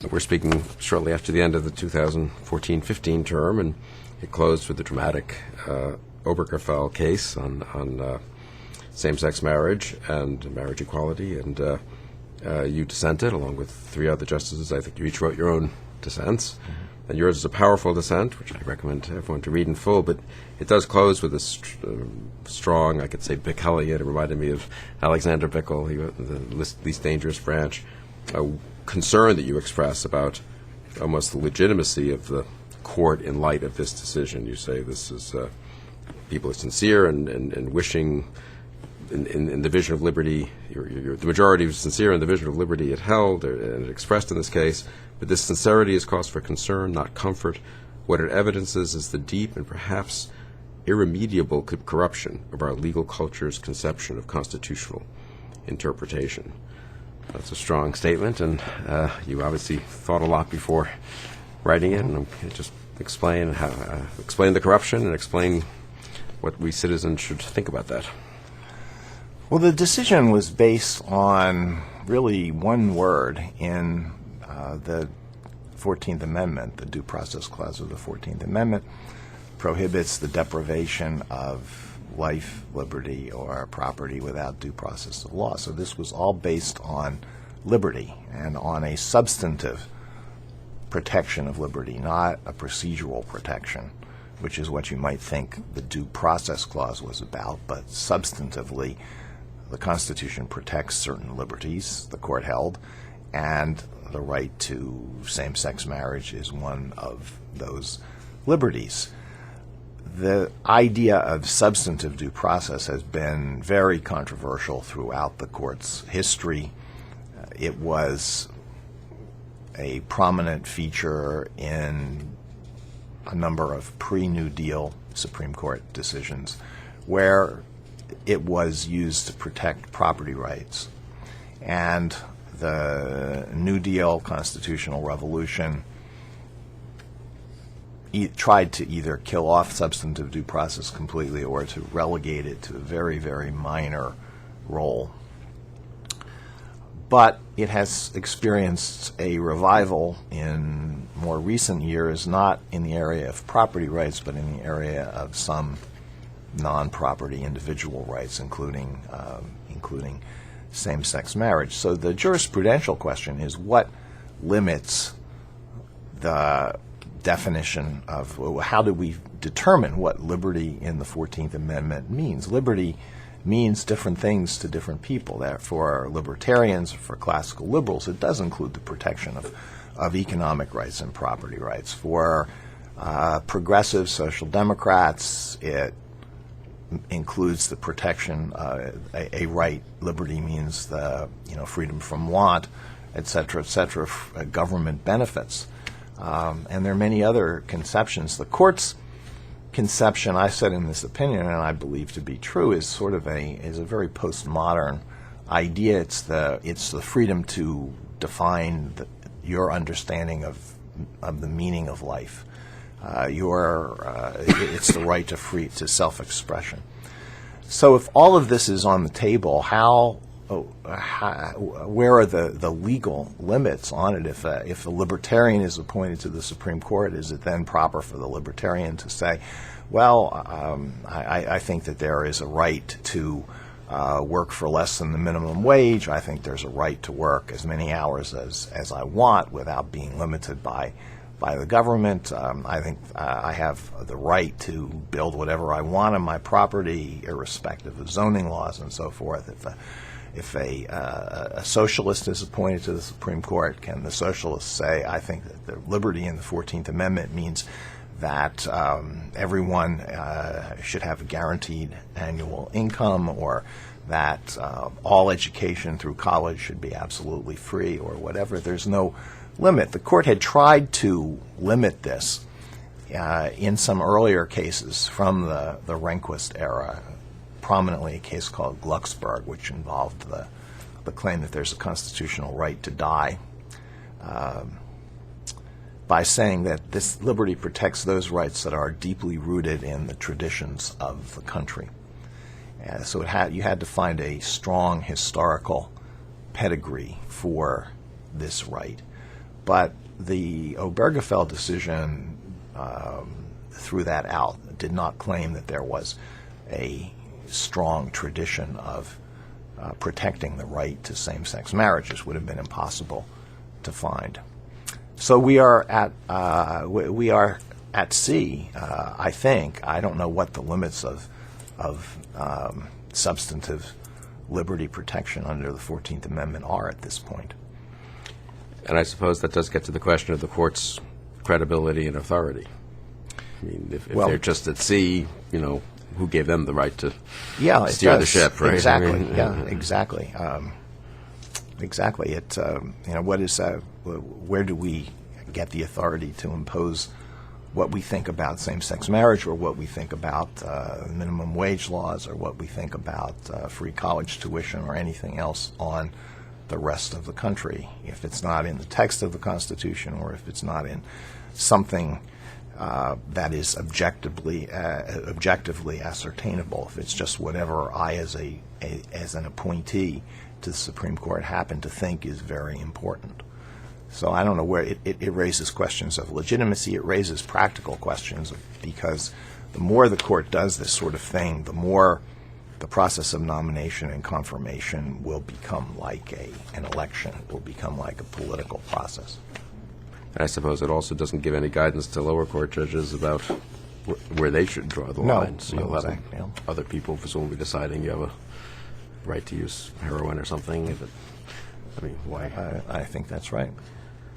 We're speaking shortly after the end of the 2014-15 term, and it closed with the dramatic Obergefell case on same-sex marriage and marriage equality, and you dissented along with three other justices. I think you each wrote your own dissents, and yours is a powerful dissent, which I recommend to everyone to read in full, but it does close with a strong, I could say, Bickellian. It reminded me of Alexander Bickel, the least dangerous branch, concern that you express about almost the legitimacy of the court in light of this decision. You say this is people are sincere and wishing in the vision of liberty. The majority was sincere in the vision of liberty it held and it expressed in this case, but this sincerity is cause for concern, not comfort. What it evidences is the deep and perhaps irremediable corruption of our legal culture's conception of constitutional interpretation. That's a strong statement, and you obviously thought a lot before writing it, and just explain the corruption and explain what we citizens should think about that. Well, the decision was based on really one word in the 14th Amendment. The Due Process Clause of the 14th Amendment prohibits the deprivation of life, liberty, or property without due process of law. So this was all based on liberty and on a substantive protection of liberty, not a procedural protection, which is what you might think the Due Process Clause was about. But substantively, the Constitution protects certain liberties, the court held, and the right to same-sex marriage is one of those liberties. The idea of substantive due process has been very controversial throughout the court's history. It was a prominent feature in a number of pre-New Deal Supreme Court decisions where it was used to protect property rights. And the New Deal constitutional revolution tried to either kill off substantive due process completely or to relegate it to a very, very minor role. But it has experienced a revival in more recent years, not in the area of property rights, but in the area of some non-property individual rights, including same-sex marriage. So the jurisprudential question is what limits the definition of how do we determine what liberty in the 14th Amendment means. Liberty means different things to different people. That for libertarians, for classical liberals, it does include the protection of economic rights and property rights. For progressive social democrats, it includes the protection, a right. Liberty means the freedom from want, et cetera, government benefits. And there are many other conceptions. The court's conception, I said in this opinion, and I believe to be true, is sort of a very postmodern idea. It's the freedom to define your understanding of the meaning of life. It's the right to self-expression. So if all of this is on the table, where are the legal limits on it? If a libertarian is appointed to the Supreme Court, is it then proper for the libertarian to say, well, I think that there is a right to work for less than the minimum wage. I think there's a right to work as many hours as I want without being limited by the government. I think I have the right to build whatever I want on my property, irrespective of zoning laws and so forth. If a socialist is appointed to the Supreme Court, can the socialist say, I think that the liberty in the 14th Amendment means that everyone should have a guaranteed annual income, or that all education through college should be absolutely free, or whatever? There's no limit. The court had tried to limit this in some earlier cases from the Rehnquist era, prominently a case called Glucksberg, which involved the claim that there's a constitutional right to die, by saying that this liberty protects those rights that are deeply rooted in the traditions of the country. So you had to find a strong historical pedigree for this right. But the Obergefell decision threw that out, did not claim that there was a strong tradition of protecting the right to same-sex marriages. Would have been impossible to find. So we are at sea. I think. I don't know what the limits of substantive liberty protection under the 14th Amendment are at this point. And I suppose that does get to the question of the court's credibility and authority. I mean, if they're just at sea, who gave them the right to steer the ship, right? Exactly. I mean, Exactly. Exactly. It. What is? Where do we get the authority to impose what we think about same-sex marriage, or what we think about minimum wage laws, or what we think about free college tuition, or anything else on the rest of the country, if it's not in the text of the Constitution, or if it's not in something that is objectively ascertainable, if it's just whatever I, as an appointee to the Supreme Court, happen to think is very important. So I don't know where it raises questions of legitimacy. It raises practical questions, because the more the court does this sort of thing, the more the process of nomination and confirmation will become like an election. It will become like a political process. I suppose it also doesn't give any guidance to lower court judges about where they should draw the line. So you'll have other people presumably deciding you have a right to use heroin or something. Why? I think that's right.